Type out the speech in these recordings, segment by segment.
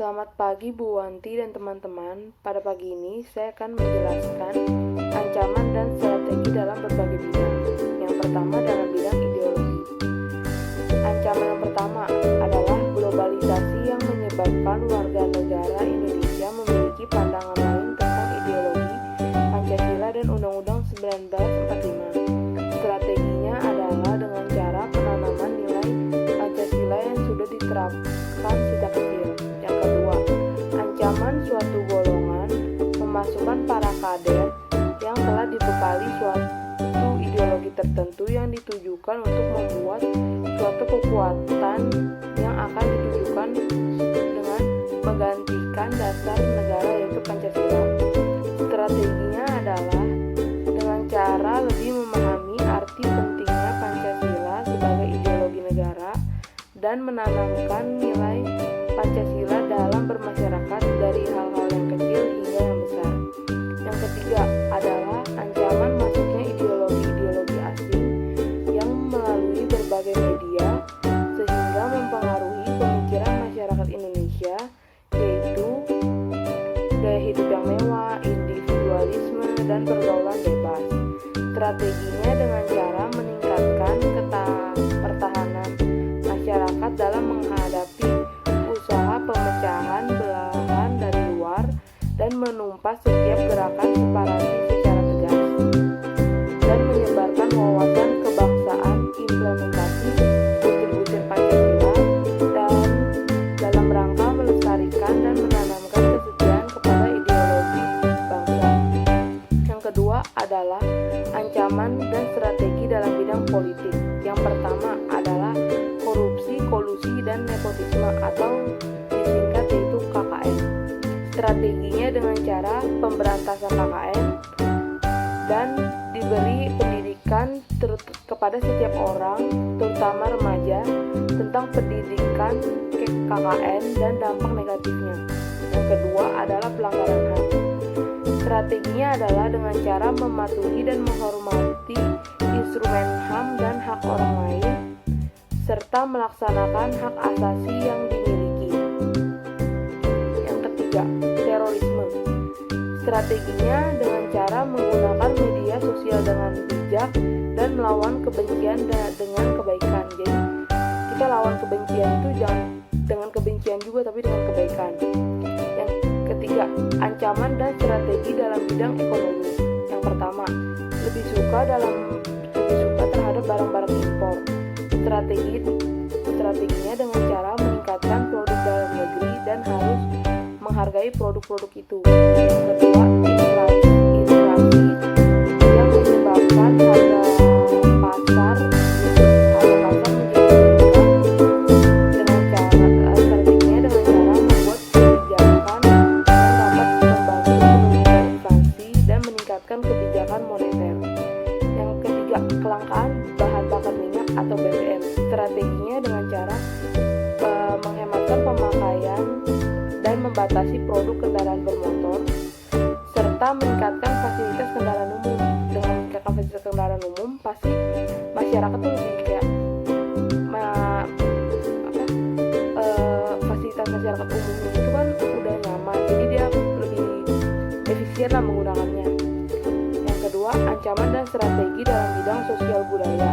Selamat pagi Bu Wanti dan teman-teman. Pada pagi ini saya akan menjelaskan ancaman dan strategi dalam berbagai bidang. Yang pertama dalam bidang ideologi. Ancaman yang pertama adalah globalisasi yang menyebabkan warga negara Indonesia memiliki pandangan lain tentang ideologi Pancasila dan Undang-Undang 1945. Strateginya adalah dengan cara penanaman nilai Pancasila yang sudah diterapkan sejak kecil. Yang kedua, ancaman suatu golongan memasukkan para kader yang telah dibekali suatu ideologi tertentu yang ditujukan untuk membuat suatu kekuatan yang akan ditujukan dengan menggantikan dasar negara yaitu Pancasila. Strateginya adalah dengan cara lebih memahami arti pentingnya Pancasila sebagai ideologi negara dan menanamkan nilai Pancasila dalam bermasyarakat dari hal-hal yang kecil hingga yang besar. Yang ketiga adalah ancaman masuknya ideologi-ideologi asing yang melalui berbagai media sehingga mempengaruhi pemikiran masyarakat Indonesia, yaitu gaya hidup yang mewah, individualisme, dan pergaulan bebas. Strateginya dengan cara meningkatkan pertahanan masyarakat dalam menghadapi usaha pemecahan belahan dari luar dan menumpas setiap gerakan separatis secara tegas dan menyebarkan wawasan kebangsaan implementasi butir-butir Pancasila dan dalam rangka melestarikan dan menanamkan kesetiaan kepada ideologi bangsa. Yang kedua adalah ancaman dan strategi dalam bidang politik. Yang pertama adalah korupsi, kolusi, dan nepotisme atau disingkat yaitu KKN. Strateginya dengan cara pemberantasan KKN dan diberi pendidikan kepada setiap orang, terutama remaja, tentang pendidikan KKN dan dampak negatifnya. Yang kedua adalah pelanggaran HAM. Strateginya adalah dengan cara mematuhi dan menghormati instrumen HAM dan hak orang lain, serta melaksanakan hak asasi yang dimiliki. Yang ketiga, terorisme. Strateginya dengan cara menggunakan media sosial dengan bijak dan melawan kebencian dengan kebaikan. Jadi kita lawan kebencian itu jangan dengan kebencian juga, tapi dengan kebaikan. Yang ketiga, ancaman dan strategi dalam bidang ekonomi. Yang pertama, lebih suka terhadap barang-barang impor. Strateginya dengan cara meningkatkan produk dalam negeri dan harus menghargai produk-produk itu. Yang kedua, inflasi yang menyebabkan harga pasar menjadi meningkat dengan cara membuat kebijakan yang dapat membantu menurunkan inflasi dan meningkatkan kebijakan moneter. Yang ketiga, kelangkaan bahan bakar minyak atau BBM. Strateginya dengan cara menghematkan pemakaian dan membatasi produk kendaraan bermotor serta meningkatkan fasilitas kendaraan umum. Dengan meningkatkan fasilitas kendaraan umum, pasti masyarakat tuh lebih kayak fasilitas masyarakat umumnya itu kan udah nyaman, jadi dia lebih efisien lah menggunakannya. Yang kedua, ancaman dan strategi dalam bidang sosial budaya.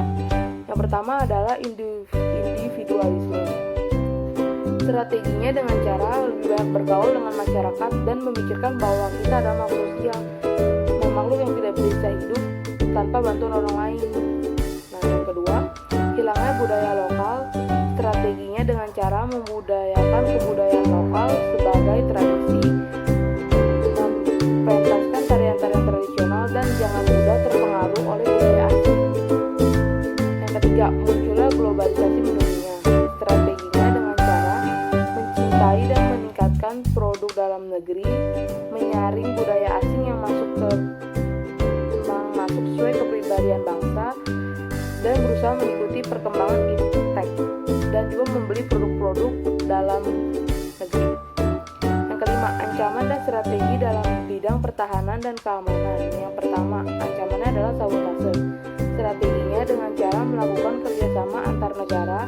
Yang pertama adalah individualisme. Strateginya dengan cara lebih banyak bergaul dengan masyarakat dan memikirkan bahwa kita adalah makhluk yang tidak bisa hidup tanpa bantuan orang lain. Nah, yang kedua, hilangnya budaya lokal. Strateginya dengan cara membudayakan kebudayaan lokal sebagai tradisi, mempentaskan tarian-tarian tradisional dan jangan mudah terpengaruh oleh budaya asing. Yang ketiga, munculnya globalisasi mendunia. Strateginya dengan cara mencintai dan meningkatkan produk dalam negeri, menyaring budaya asing yang masuk sesuai kepribadian bangsa dan berusaha mengikuti perkembangan iptek dan juga membeli produk-produk dalam negeri. Yang kelima, ancaman dan strategi dalam bidang pertahanan dan keamanan. Yang pertama, ancamannya adalah sabotase. Strateginya dengan cara melakukan kerjasama antar negara,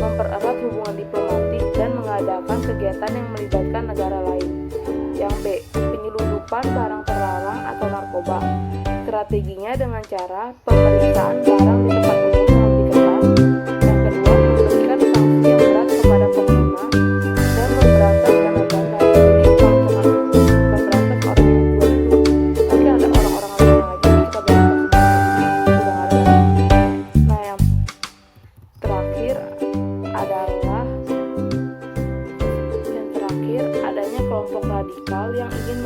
mempererat hubungan diplomatik dan mengadakan kegiatan yang melibatkan negara lain. Yang B. Penyelundupan barang terlarang atau narkoba. Strateginya dengan cara pemeriksaan barang di tempat umum yang lebih ketat. Yang kedua, memberikan sanksi yang berat kepada pengguna dan memberantas dana ganda. Jadi kalau cuma memberantas orang yang jual itu, nanti ada orang-orang lain lagi yang kita berantas udah nggak ada lagi. Nah, yang terakhir adalah adanya kelompok radikal yang ingin